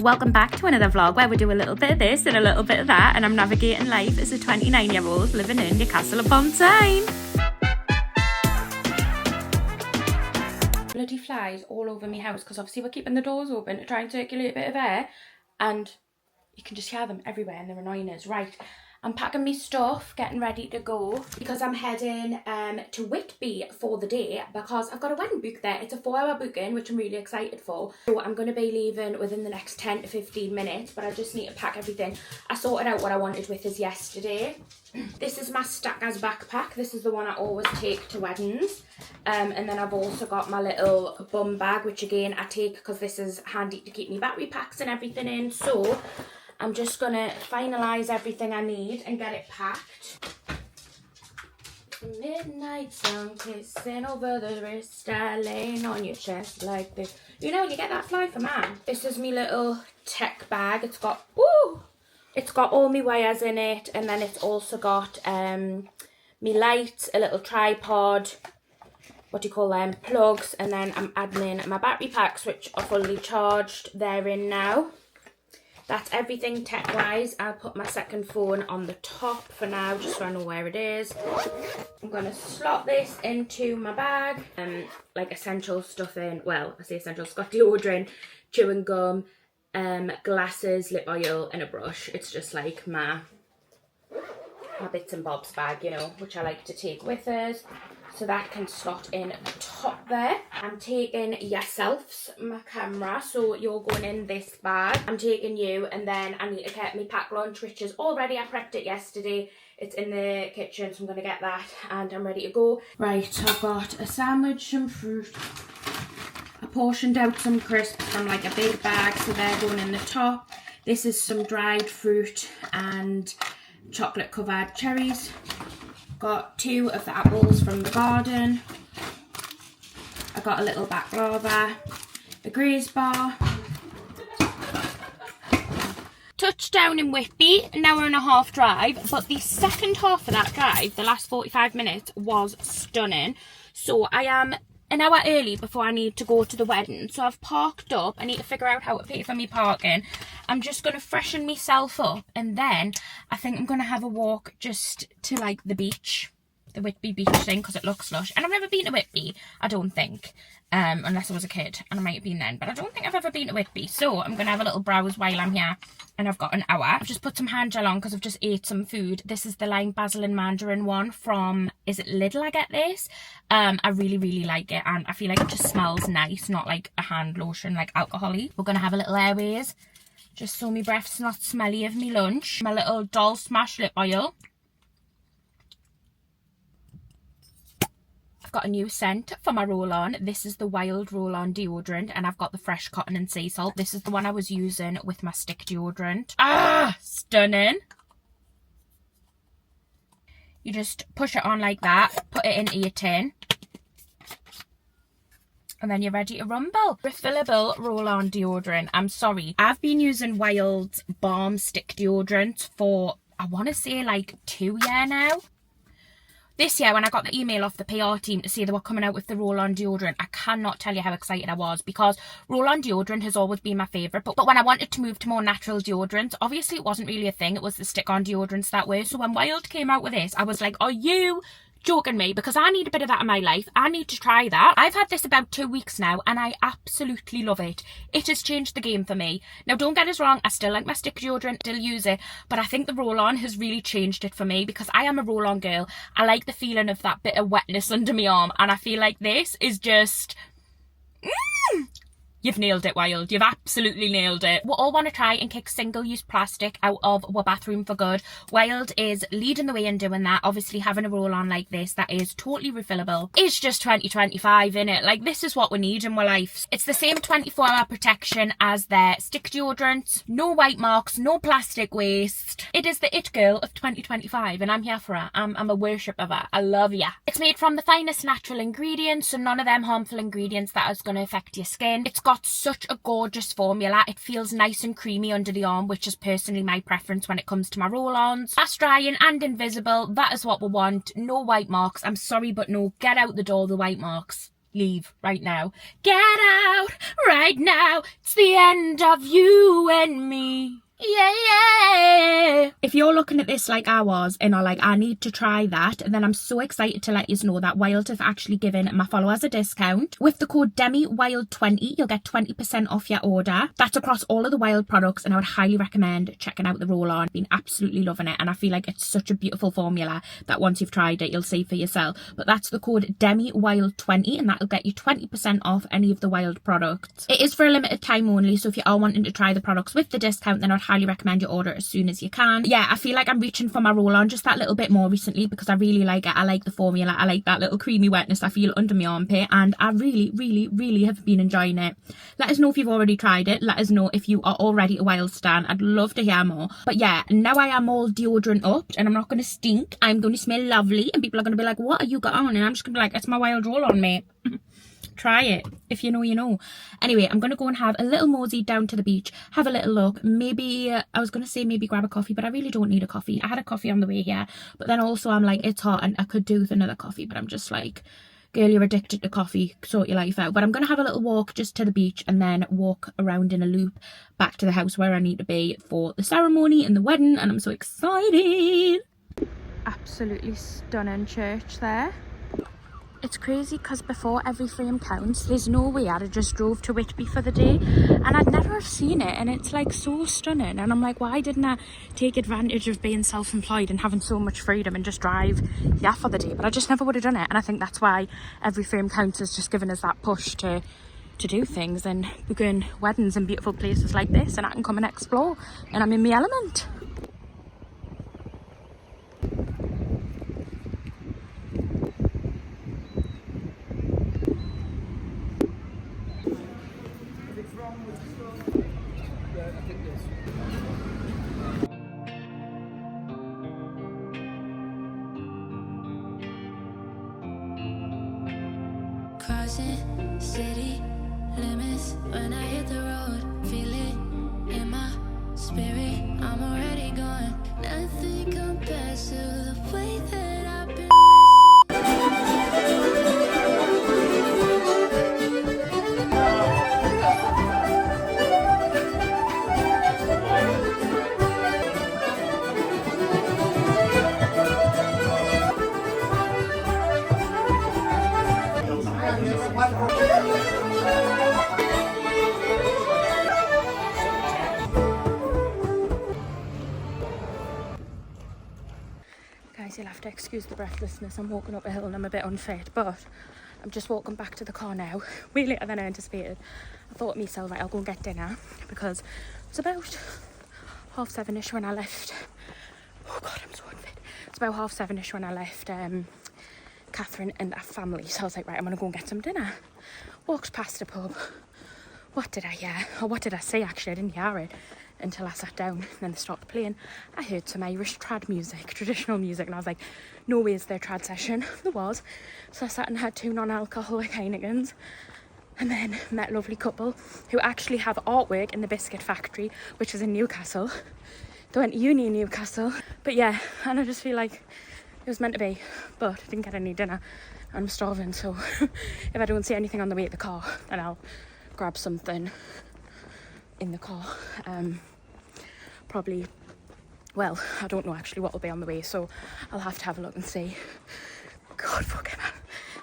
Welcome back to another vlog where we do a little bit of this and a little bit of that, and I'm navigating life as a 29-year-old living in Newcastle upon Tyne. Bloody flies all over my house because obviously we're keeping the doors open to try and circulate a bit of air, and you can just hear them everywhere and they're annoying us. Right, I'm packing my stuff, getting ready to go because I'm heading to Whitby for the day because I've got a wedding book there. It's a 4-hour booking, which I'm really excited for. So I'm going to be leaving within the next 10 to 15 minutes, but I just need to pack everything. I sorted out what I wanted with us yesterday. This is my Stackers backpack. This is the one I always take to weddings. And then I've also got my little bum bag, which again I take because this is handy to keep my battery packs and everything in. So I'm just going to finalise everything I need and get it packed. Midnight sun kissing over the wrist, I laying on your chest like this. You know, you get that fly for man. This is my little tech bag. It's got, it's got all my wires in it, and then it's also got my lights, a little tripod, what do you call them, plugs, and then I'm adding in my battery packs, which are fully charged. They're in now. That's everything tech-wise. I'll put my second phone on the top for now, just so I know where it is. I'm going to slot this into my bag. Like essential stuff in, well, I say essential, it's got deodorant, chewing gum, glasses, lip oil, and a brush. It's just like my bits and bobs bag, you know, which I like to take with us. So that can slot in the top there. I'm taking yourselves, my camera, so you're going in this bag. I'm taking you, and then I need to get my packed lunch, which is already, I prepped it yesterday. It's in the kitchen, so I'm going to get that, and I'm ready to go. Right, so I've got a sandwich, some fruit. I portioned out some crisps from like a big bag, so they're going in the top. This is some dried fruit and chocolate covered cherries. Got 2 of the apples from the garden. I got a little baklava, a graze bar. Touchdown in Whitby, an hour and a half drive, but the second half of that drive, the last 45 minutes, was stunning. So I am an hour early before I need to go to the wedding, so I've parked up. I need to figure out how to pay for me parking. I'm just going to freshen myself up, and then I think I'm going to have a walk just to like the beach, the Whitby beach thing, because it looks lush. And I've never been to Whitby, I don't think, unless I was a kid, and I might have been then, but I don't think I've ever been to Whitby. So I'm going to have a little browse while I'm here, and I've got an hour. I've just put some hand gel on because I've just ate some food. This is the lime basil and mandarin one from, is it Lidl I get this? I really, really like it, and I feel like it just smells nice, not like a hand lotion, like alcohol-y. We're going to have a little airways, just so my breath's not smelly of me lunch. My little doll smash lip oil. I've got a new scent for my roll-on. This is the Wild Roll-On deodorant, and I've got the fresh cotton and sea salt. This is the one I was using with my stick deodorant. Ah, stunning. You just push it on like that, put it into your tin, and then you're ready to rumble. Refillable roll-on deodorant. I'm sorry, I've been using Wild's Balm Stick deodorant for, I want to say like 2 years now. This year, when I got the email off the PR team to say they were coming out with the roll-on deodorant, I cannot tell you how excited I was, because roll-on deodorant has always been my favourite. But when I wanted to move to more natural deodorants, obviously it wasn't really a thing. It was the stick-on deodorants that way. So when Wild came out with this, I was like, are you joking me? Because I need a bit of that in my life. I need to try that. I've had this about 2 weeks now, and I absolutely love it. It has changed the game for me. Now, don't get us wrong, I still like my stick deodorant, still use it, but I think the roll-on has really changed it for me, because I am a roll-on girl. I like the feeling of that bit of wetness under my arm, and I feel like this is just You've nailed it, Wild. You've absolutely nailed it. We all want to try and kick single-use plastic out of our bathroom for good. Wild is leading the way in doing that. Obviously, having a roll-on like this that is totally refillable is just 2025, innit? Like, this is what we need in our life. It's the same 24-hour protection as their stick deodorants. No white marks, no plastic waste. It is the it girl of 2025, and I'm here for her. I'm a worship of her. I love ya. It's made from the finest natural ingredients, so none of them harmful ingredients that is going to affect your skin. It's got such a gorgeous formula. It feels nice and creamy under the arm, which is personally my preference when it comes to my roll-ons. Fast drying and invisible, that is what we want. No white marks. I'm sorry, but no, get out the door, the white marks. leave right now. Get out right now. It's the end of you and me. Yeah, yeah. If you're looking at this like I was and are like, I need to try that, and then I'm so excited to let you know that Wild have actually given my followers a discount. With the code DEMIWILD20, you'll get 20% off your order. That's across all of the Wild products, and I would highly recommend checking out the roll-on. Been absolutely loving it, and I feel like it's such a beautiful formula that once you've tried it, you'll see for yourself. But that's the code DEMIWILD20, and that'll get you 20% off any of the Wild products. It is for a limited time only, so if you are wanting to try the products with the discount, then I'd highly recommend you order as soon as you can. Yeah, I feel like I'm reaching for my roll-on just that little bit more recently because I really like it. I like the formula. I like that little creamy wetness I feel under my armpit, and I really have been enjoying it. Let us know if you've already tried it. Let us know if you are already a Wild stan. I'd love to hear more. But yeah, now I am all deodorant up and I'm not going to stink. I'm going to smell lovely and people are going to be like, what are you got on? And I'm just going to be like, it's my Wild roll-on, mate. Try it. If you know, you know. Anyway, I'm going to go and have a little mosey down to the beach, have a little look. Maybe, I was going to say maybe grab a coffee, but I really don't need a coffee. I had a coffee on the way here, but then also I'm like, it's hot and I could do with another coffee, but I'm just like, girl, you're addicted to coffee, sort your life out. But I'm going to have a little walk just to the beach and then walk around in a loop back to the house where I need to be for the ceremony and the wedding, and I'm so excited. Absolutely stunning church there. It's crazy because before every frame counts, there's no way I'd have just drove to Whitby for the day and I'd never have seen it, and it's like so stunning, and I'm like, why didn't I take advantage of being self-employed and having so much freedom and just drive here for the day? But I just never would have done it, and I think that's why every frame counts has just given us that push to do things and book in weddings in beautiful places like this, and I can come and explore and I'm in my element. Crossing city limits when I hit the road, feel it in my spirit. I'm already gone. Nothing compares to the way that I've been. Guys, you'll have to excuse the breathlessness. I'm walking up a hill and I'm a bit unfit, but I'm just walking back to the car now, way later than I anticipated. I thought to myself, right, I'll go and get dinner because it's about 7:30ish when I left. Oh God, I'm so unfit. It's about 7:30ish when I left Catherine and her family. So I was like, right, I'm gonna go and get some dinner. Walked past a pub. What did I hear? Or what did I say actually? I didn't hear it until I sat down and then they started playing. I heard some Irish trad music, traditional music, and I was like, no way is there trad session. There was. So I sat and had 2 non-alcoholic Heinekens and then met a lovely couple who actually have artwork in the Biscuit Factory, which is in Newcastle. They went to uni in Newcastle. But yeah, and I just feel like it was meant to be, but I didn't get any dinner. I'm starving, so if I don't see anything on the way to the car, then I'll grab something in the car. Probably, well, I don't know actually what will be on the way, so I'll have to have a look and see. God fucking hell,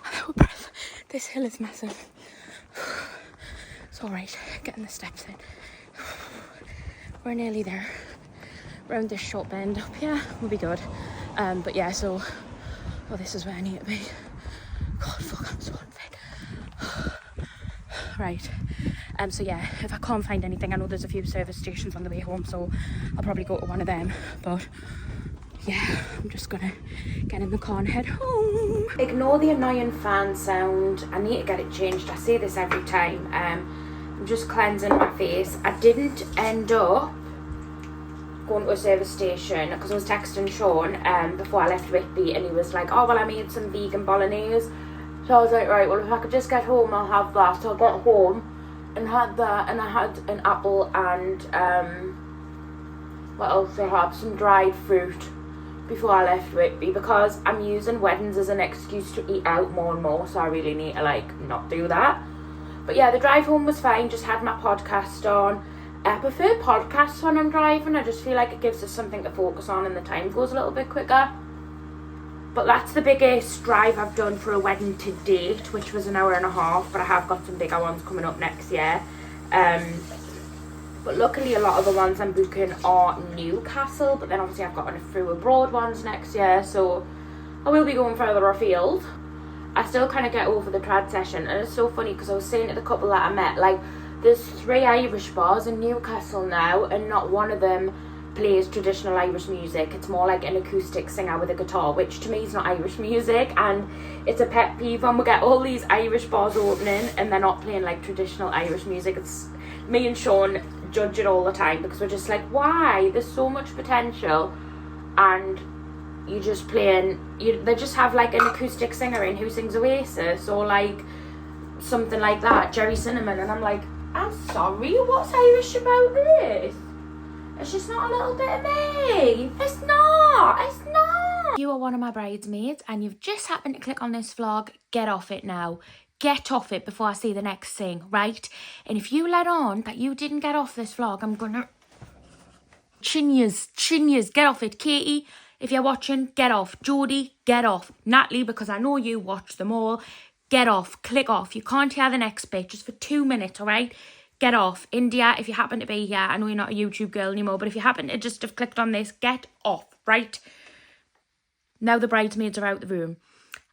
I'm out of breath. This hill is massive. It's alright, getting the steps in. We're nearly there. Round this short bend up here will be good. But yeah, so, well, this is where I need to be. God fuck, I'm so unfit. Right. So yeah, if I can't find anything, I know there's a few service stations on the way home, so I'll probably go to one of them. But yeah, I'm just gonna get in the car and head home. Ignore the annoying fan sound. I need to get it changed. I say this every time. I'm just cleansing my face. I didn't end up going to a service station because I was texting Sean before I left Whitby, and he was like, oh well, I made some vegan bolognese. So I was like, right, well, if I could just get home, I'll have that. So I got home and had that, and I had an apple and what else I have, some dried fruit, before I left Whitby, because I'm using weddings as an excuse to eat out more and more, so I really need to like not do that. But yeah, the drive home was fine, just had my podcast on. I prefer podcasts when I'm driving. I just feel like it gives us something to focus on and the time goes a little bit quicker. But that's the biggest drive I've done for a wedding to date, which was an hour and a half, but I have got some bigger ones coming up next year. But luckily a lot of the ones I'm booking are Newcastle, but then obviously I've got a few abroad ones next year, so I will be going further afield. I still kind of get over the trad session, and it's so funny because I was saying to the couple that I met, like, there's 3 Irish bars in Newcastle now, and not one of them plays traditional Irish music. It's more like an acoustic singer with a guitar, which to me is not Irish music, and it's a pet peeve when we get all these Irish bars opening and they're not playing like traditional Irish music. It's me and Sean judge it all the time because we're just like, why? There's so much potential, and you just playing, they just have like an acoustic singer in who sings Oasis or like something like that, Jerry Cinnamon, and I'm like, I'm sorry, what's Irish about this? It's just not a little bit of me. It's not. If you are one of my bridesmaids and you've just happened to click on this vlog, get off it now. Get off it before I say the next thing, right? And if you let on that you didn't get off this vlog, I'm gonna chin yous, get off it. Katie, if you're watching, get off. Jodie, get off. Natalie, because I know you watch them all, get off, click off. You can't hear the next bit just for 2 minutes, all right? Get off. India, if you happen to be here, I know you're not a YouTube girl anymore, but if you happen to just have clicked on this, get off, right? Now the bridesmaids are out the room.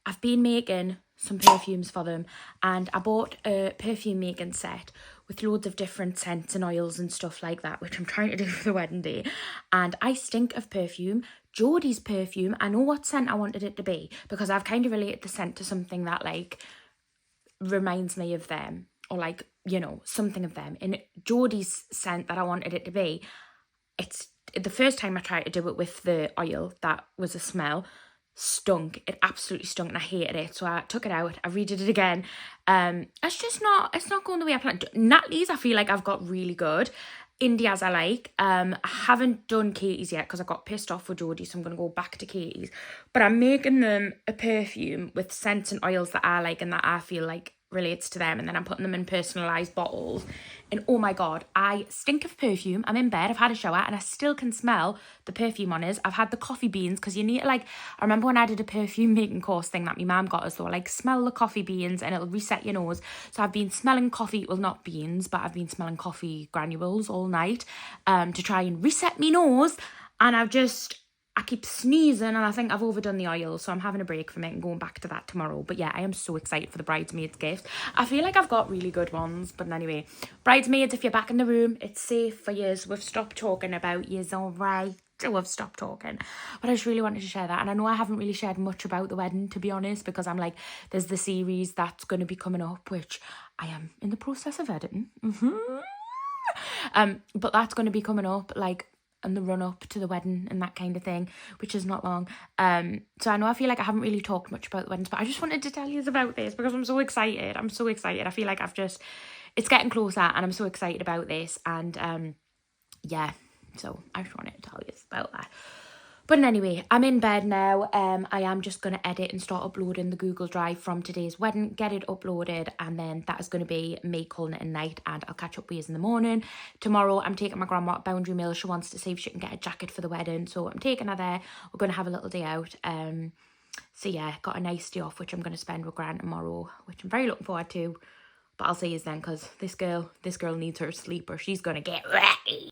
I've been making some perfumes for them, and I bought a perfume making set with loads of different scents and oils and stuff like that, which I'm trying to do for the wedding day. And I stink of perfume. Jodie's perfume, I know what scent I wanted it to be, because I've kind of related the scent to something that like reminds me of them, or like, you know, something of them. And Jodie's scent that I wanted it to be, it's the first time I tried to do it with the oil that was a smell, stunk. It absolutely stunk and I hated it. So I took it out, I redid it again. It's not going the way I planned. Natalie's, I feel like I've got really good. India's I like. I haven't done Katie's yet because I got pissed off with Jodie, so I'm going to go back to Katie's. But I'm making them a perfume with scents and oils that I like and that I feel like relates to them, and then I'm putting them in personalised bottles. And oh my god, I stink of perfume. I'm in bed, I've had a shower, and I still can smell the perfume on us. I've had the coffee beans, because you need to, like, I remember when I did a perfume making course thing that my mum got us, though, like, smell the coffee beans and it'll reset your nose. So I've been smelling coffee, well, not beans, but I've been smelling coffee granules all night to try and reset me nose. And I keep sneezing, and I think I've overdone the oil, so I'm having a break from it and going back to that tomorrow. But yeah, I am so excited for the bridesmaids' gifts. I feel like I've got really good ones. But anyway, bridesmaids, if you're back in the room, it's safe for yous. We've stopped talking about yous, all right? We've stopped talking. But I just really wanted to share that. And I know I haven't really shared much about the wedding, to be honest, because I'm like, there's the series that's going to be coming up, which I am in the process of editing. But that's going to be coming up, like, and the run up to the wedding and that kind of thing, which is not long. So I know I feel like I haven't really talked much about the weddings, but I just wanted to tell you about this because I'm so excited. I feel like it's getting closer and I'm so excited about this. And yeah, so I just wanted to tell you about that. But anyway, I'm in bed now. I am just going to edit and start uploading the Google Drive from today's wedding, get it uploaded, and then that is going to be me calling it a night, and I'll catch up with you in the morning. Tomorrow, I'm taking my grandma to Boundary Mill. She wants to see if she can get a jacket for the wedding, so I'm taking her there. We're going to have a little day out. So yeah, got a nice day off, which I'm going to spend with Gran tomorrow, which I'm very looking forward to. But I'll see you then, because this girl needs her sleep or she's going to get ready.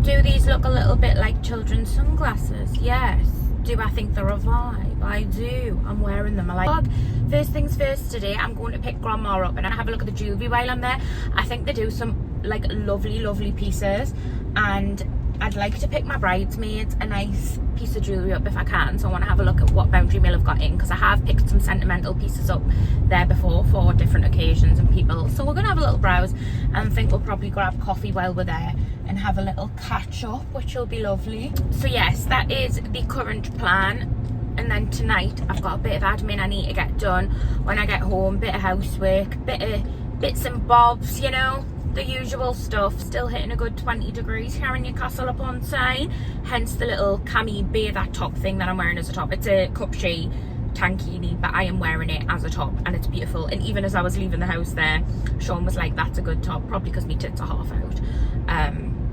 Do these look a little bit like children's sunglasses? Yes. Do I think they're a vibe? I do. I'm wearing them. I like. First things first today, I'm going to pick Grandma up and I have a look at the jewellery while I'm there. I think they do some like lovely pieces, and I'd like to pick my bridesmaids a nice piece of jewellery up if I can. So I want to have a look at what Boundary Mill have got in, because I have picked some sentimental pieces up there before for different occasions and people. So we're going to have a little browse, and I think we'll probably grab coffee while we're there and have a little catch up, which will be lovely. So yes, that is the current plan. And then tonight I've got a bit of admin I need to get done when I get home, bit of housework, bits and bobs, you know, the usual stuff. Still hitting a good 20 degrees here in Newcastle upon Tyne. Hence the little cami bather top thing that I'm wearing as a top. It's a cupshe tankini, but I am wearing it as a top and it's beautiful. And even as I was leaving the house there, Sean was like, that's a good top, probably because my tits are half out.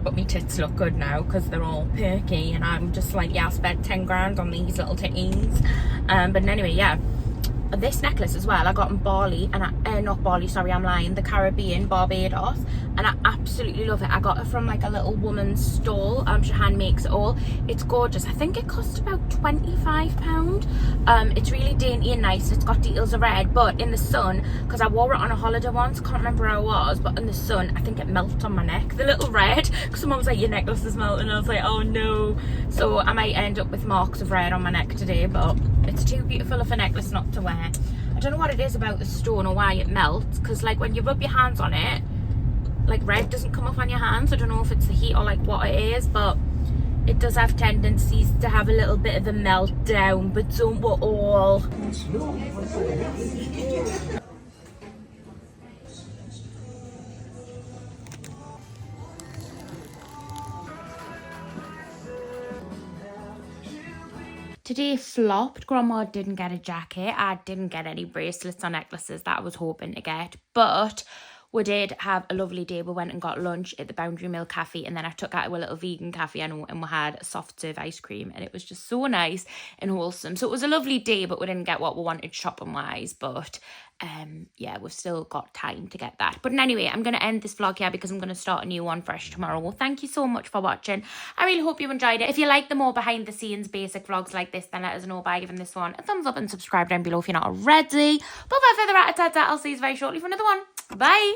But my tits look good now because they're all perky, and I'm just like, yeah, I spent 10 grand on these little titties. But anyway, yeah, this necklace as well I got in Bali, and not Bali, sorry, I'm lying, the Caribbean, Barbados, and I absolutely love it. I got it from like a little woman's stall. She hand makes it all. It's gorgeous. I think it cost about £25. It's really dainty and nice. It's got details of red, but in the sun, because I wore it on a holiday once, can't remember where I was, but in the sun I think it melted on my neck, the little red, because someone was like, your necklace is melting, and I was like, oh no. So I might end up with marks of red on my neck today, but it's too beautiful of a necklace not to wear. I don't know what it is about the stone or why it melts, because like when you rub your hands on it, like red doesn't come off on your hands. I don't know if it's the heat or like what it is, but it does have tendencies to have a little bit of a meltdown, but don't we all? Today flopped. Grandma didn't get a jacket. I didn't get any bracelets or necklaces that I was hoping to get. But we did have a lovely day. We went and got lunch at the Boundary Mill Cafe, and then I took her to a little vegan cafe, and we had soft serve ice cream, and it was just so nice and wholesome. So it was a lovely day, but we didn't get what we wanted shopping wise. But yeah, we've still got time to get that. But anyway, I'm going to end this vlog here because I'm going to start a new one fresh tomorrow. Well, thank you so much for watching. I really hope you enjoyed it. If you like the more behind the scenes basic vlogs like this, then let us know by giving this one a thumbs up and subscribe down below if you're not already. But without further ado, I'll see you very shortly for another one. Bye.